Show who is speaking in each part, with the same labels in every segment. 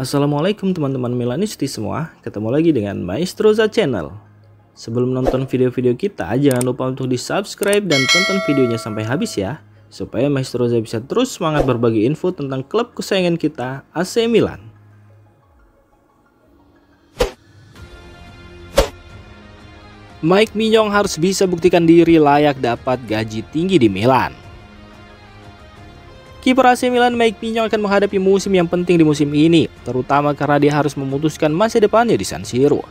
Speaker 1: Assalamualaikum teman-teman Milanisti semua, ketemu lagi dengan Maestroza Channel. Sebelum nonton video-video kita, jangan lupa untuk di subscribe dan tonton videonya sampai habis ya, supaya Maestroza bisa terus semangat berbagi info tentang klub kesayangan kita, AC Milan. Mike Maignan harus bisa buktikan diri layak dapat gaji tinggi di Milan. Kiper AC Milan Mike Maignan akan menghadapi musim yang penting di musim ini, terutama karena dia harus memutuskan masa depannya di San Siro.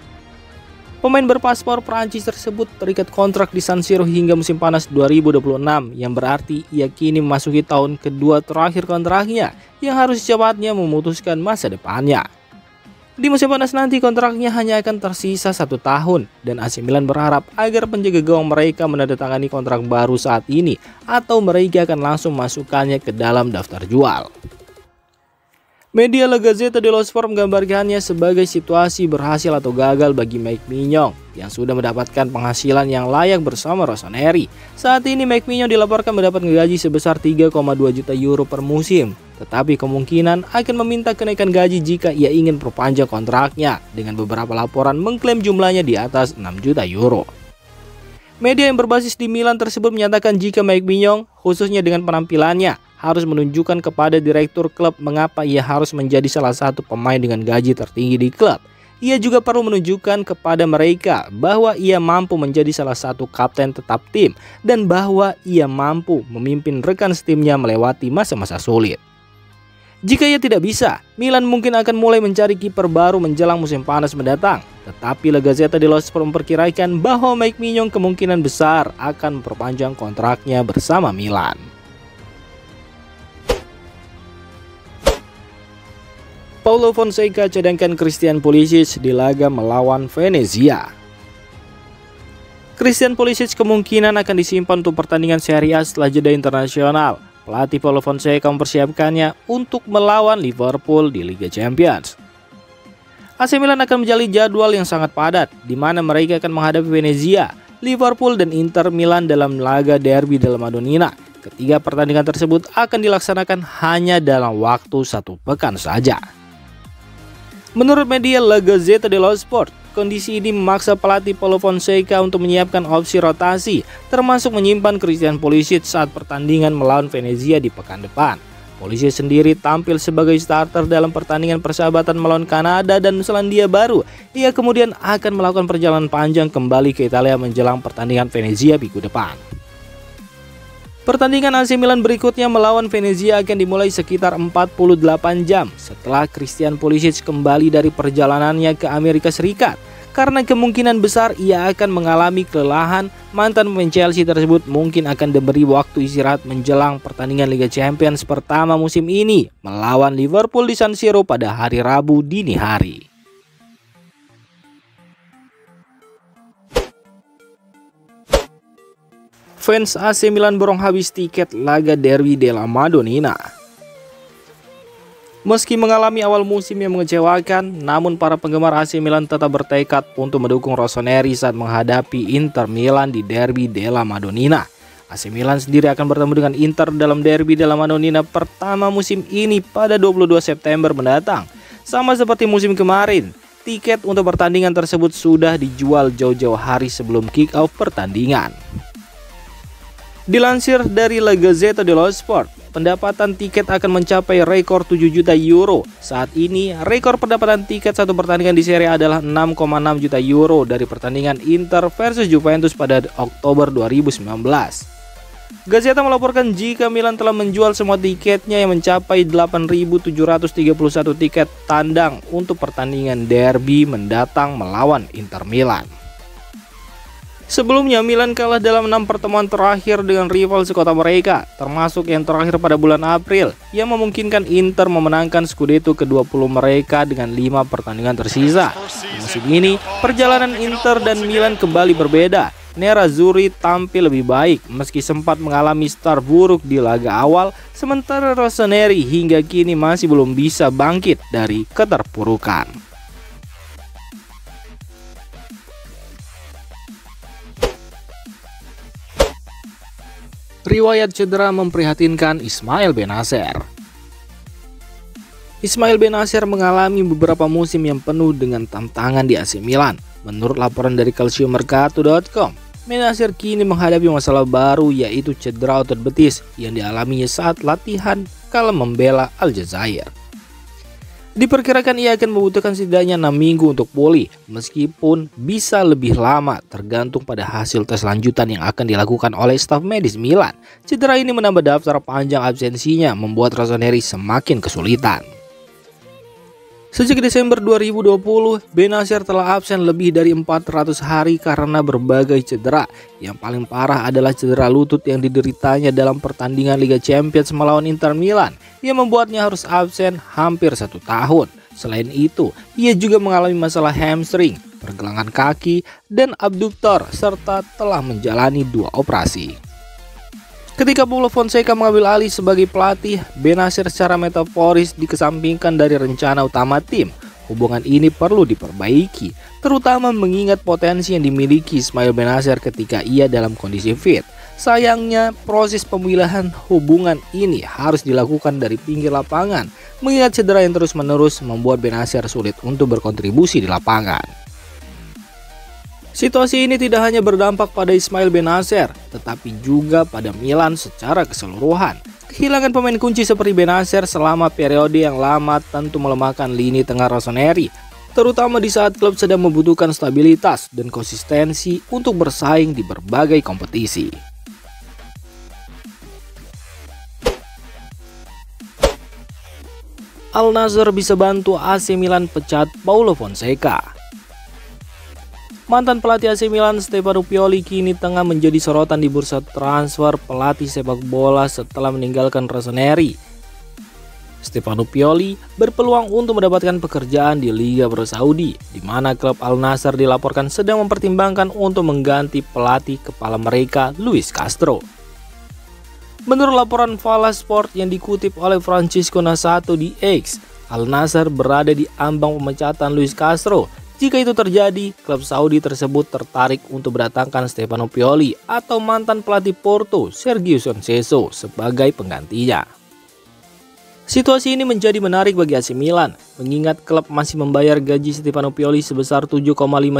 Speaker 1: Pemain berpaspor Prancis tersebut terikat kontrak di San Siro hingga musim panas 2026, yang berarti ia kini memasuki tahun kedua terakhir kontraknya yang harus secepatnya memutuskan masa depannya. Di musim panas nanti kontraknya hanya akan tersisa 1 tahun dan AC Milan berharap agar penjaga gawang mereka menandatangani kontrak baru saat ini atau mereka akan langsung masukkannya ke dalam daftar jual. Media La Gazzetta dello Sport menggambarkannya sebagai situasi berhasil atau gagal bagi Mike Maignan yang sudah mendapatkan penghasilan yang layak bersama Rossoneri. Saat ini Mike Maignan dilaporkan mendapat gaji sebesar 3,2 juta euro per musim, tetapi kemungkinan akan meminta kenaikan gaji jika ia ingin perpanjang kontraknya, dengan beberapa laporan mengklaim jumlahnya di atas 6 juta euro. Media yang berbasis di Milan tersebut menyatakan jika Mike Maignan, khususnya dengan penampilannya, harus menunjukkan kepada direktur klub mengapa ia harus menjadi salah satu pemain dengan gaji tertinggi di klub. Ia juga perlu menunjukkan kepada mereka bahwa ia mampu menjadi salah satu kapten tetap tim dan bahwa ia mampu memimpin rekan setimnya melewati masa-masa sulit. Jika ia tidak bisa, Milan mungkin akan mulai mencari kiper baru menjelang musim panas mendatang. Tetapi La Gazzetta dello Sport memperkirakan bahwa Mike Maignan kemungkinan besar akan memperpanjang kontraknya bersama Milan. Paulo Fonseca cadangkan Christian Pulisic di laga melawan Venezia. Christian Pulisic kemungkinan akan disimpan untuk pertandingan Serie A setelah jeda internasional. Pelatih Paulo Fonseca mempersiapkannya untuk melawan Liverpool di Liga Champions. AC Milan akan menjalani jadwal yang sangat padat, di mana mereka akan menghadapi Venezia, Liverpool dan Inter Milan dalam laga Derby della Madonnina. Ketiga pertandingan tersebut akan dilaksanakan hanya dalam waktu 1 pekan saja. Menurut media La Gazzetta dello Sport, kondisi ini memaksa pelatih Paulo Fonseca untuk menyiapkan opsi rotasi, termasuk menyimpan Christian Pulisic saat pertandingan melawan Venezia di pekan depan. Pulisic sendiri tampil sebagai starter dalam pertandingan persahabatan melawan Kanada dan Selandia Baru. Ia kemudian akan melakukan perjalanan panjang kembali ke Italia menjelang pertandingan Venezia minggu depan. Pertandingan AC Milan berikutnya melawan Venezia akan dimulai sekitar 48 jam setelah Christian Pulisic kembali dari perjalanannya ke Amerika Serikat. Karena kemungkinan besar ia akan mengalami kelelahan, mantan pemain Chelsea tersebut mungkin akan diberi waktu istirahat menjelang pertandingan Liga Champions pertama musim ini melawan Liverpool di San Siro pada hari Rabu dini hari. Fans AC Milan borong habis tiket laga Derby della Madonnina. Meski mengalami awal musim yang mengecewakan, namun para penggemar AC Milan tetap bertekad untuk mendukung Rossoneri saat menghadapi Inter Milan di Derby della Madonnina. AC Milan sendiri akan bertemu dengan Inter dalam Derby della Madonnina pertama musim ini pada 22 September mendatang. Sama seperti musim kemarin, tiket untuk pertandingan tersebut sudah dijual jauh-jauh hari sebelum kick-off pertandingan. Dilansir dari La Gazzetta dello Sport, pendapatan tiket akan mencapai rekor 7 juta euro. Saat ini, rekor pendapatan tiket satu pertandingan di Serie A adalah 6,6 juta euro dari pertandingan Inter versus Juventus pada Oktober 2019. Gazzetta melaporkan jika Milan telah menjual semua tiketnya yang mencapai 8.731 tiket tandang untuk pertandingan derby mendatang melawan Inter Milan. Sebelumnya Milan kalah dalam 6 pertemuan terakhir dengan rival sekota mereka, termasuk yang terakhir pada bulan April, yang memungkinkan Inter memenangkan Scudetto ke-20 mereka dengan 5 pertandingan tersisa. Di musim ini, perjalanan Inter dan Milan kembali berbeda. Nerazzurri tampil lebih baik meski sempat mengalami start buruk di laga awal, sementara Rossoneri hingga kini masih belum bisa bangkit dari keterpurukan. Riwayat cedera memprihatinkan Ismail Bennacer. Ismail Bennacer mengalami beberapa musim yang penuh dengan tantangan di AC Milan. Menurut laporan dari calciomercato.com, Bennacer kini menghadapi masalah baru, yaitu cedera otot betis yang dialaminya saat latihan kala membela Aljazair. Diperkirakan ia akan membutuhkan setidaknya 6 minggu untuk pulih, meskipun bisa lebih lama tergantung pada hasil tes lanjutan yang akan dilakukan oleh staf medis Milan. Cedera ini menambah daftar panjang absensinya, membuat Rossoneri semakin kesulitan. Sejak Desember 2020, Bennacer telah absen lebih dari 400 hari karena berbagai cedera. Yang paling parah adalah cedera lutut yang dideritanya dalam pertandingan Liga Champions melawan Inter Milan, yang membuatnya harus absen hampir 1 tahun. Selain itu, ia juga mengalami masalah hamstring, pergelangan kaki, dan abduktor, serta telah menjalani 2 operasi. Ketika Paulo Fonseca mengambil alih sebagai pelatih, Bennacer secara metaforis dikesampingkan dari rencana utama tim. Hubungan ini perlu diperbaiki, terutama mengingat potensi yang dimiliki Ismail Bennacer ketika ia dalam kondisi fit. Sayangnya, proses pemilahan hubungan ini harus dilakukan dari pinggir lapangan, mengingat cedera yang terus-menerus membuat Bennacer sulit untuk berkontribusi di lapangan. Situasi ini tidak hanya berdampak pada Ismail Bennacer, tetapi juga pada Milan secara keseluruhan. Kehilangan pemain kunci seperti Bennacer selama periode yang lama tentu melemahkan lini tengah Rossoneri, terutama di saat klub sedang membutuhkan stabilitas dan konsistensi untuk bersaing di berbagai kompetisi. Al-Nassr bisa bantu AC Milan pecat Paulo Fonseca. Mantan pelatih AC Milan Stefano Pioli kini tengah menjadi sorotan di bursa transfer pelatih sepak bola setelah meninggalkan Rossoneri. Stefano Pioli berpeluang untuk mendapatkan pekerjaan di Liga Pro Saudi, di mana klub Al-Nassr dilaporkan sedang mempertimbangkan untuk mengganti pelatih kepala mereka, Luis Castro. Menurut laporan Fala Sport yang dikutip oleh Francisco Nasato di X, Al-Nassr berada di ambang pemecatan Luis Castro. Jika itu terjadi, klub Saudi tersebut tertarik untuk mendatangkan Stefano Pioli atau mantan pelatih Porto, Sergio Conceição, sebagai penggantinya. Situasi ini menjadi menarik bagi AC Milan, mengingat klub masih membayar gaji Stefano Pioli sebesar 7,5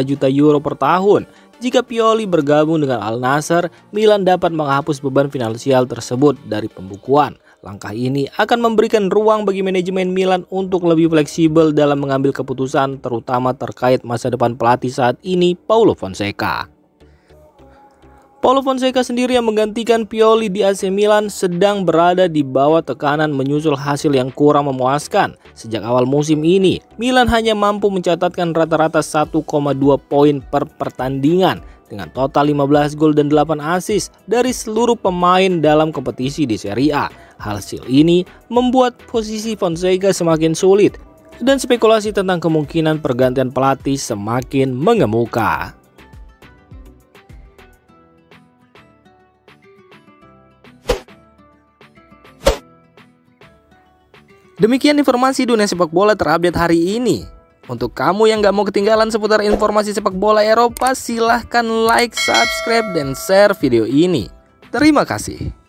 Speaker 1: juta euro per tahun. Jika Pioli bergabung dengan Al-Nassr, Milan dapat menghapus beban finansial tersebut dari pembukuan. Langkah ini akan memberikan ruang bagi manajemen Milan untuk lebih fleksibel dalam mengambil keputusan, terutama terkait masa depan pelatih saat ini, Paulo Fonseca. Paulo Fonseca sendiri yang menggantikan Pioli di AC Milan sedang berada di bawah tekanan menyusul hasil yang kurang memuaskan. Sejak awal musim ini, Milan hanya mampu mencatatkan rata-rata 1,2 poin per pertandingan dengan total 15 gol dan 8 assist dari seluruh pemain dalam kompetisi di Serie A. Hasil ini membuat posisi Fonseca semakin sulit dan spekulasi tentang kemungkinan pergantian pelatih semakin mengemuka. Demikian informasi dunia sepak bola terupdate hari ini. Untuk kamu yang gak mau ketinggalan seputar informasi sepak bola Eropa, silahkan like, subscribe, dan share video ini. Terima kasih.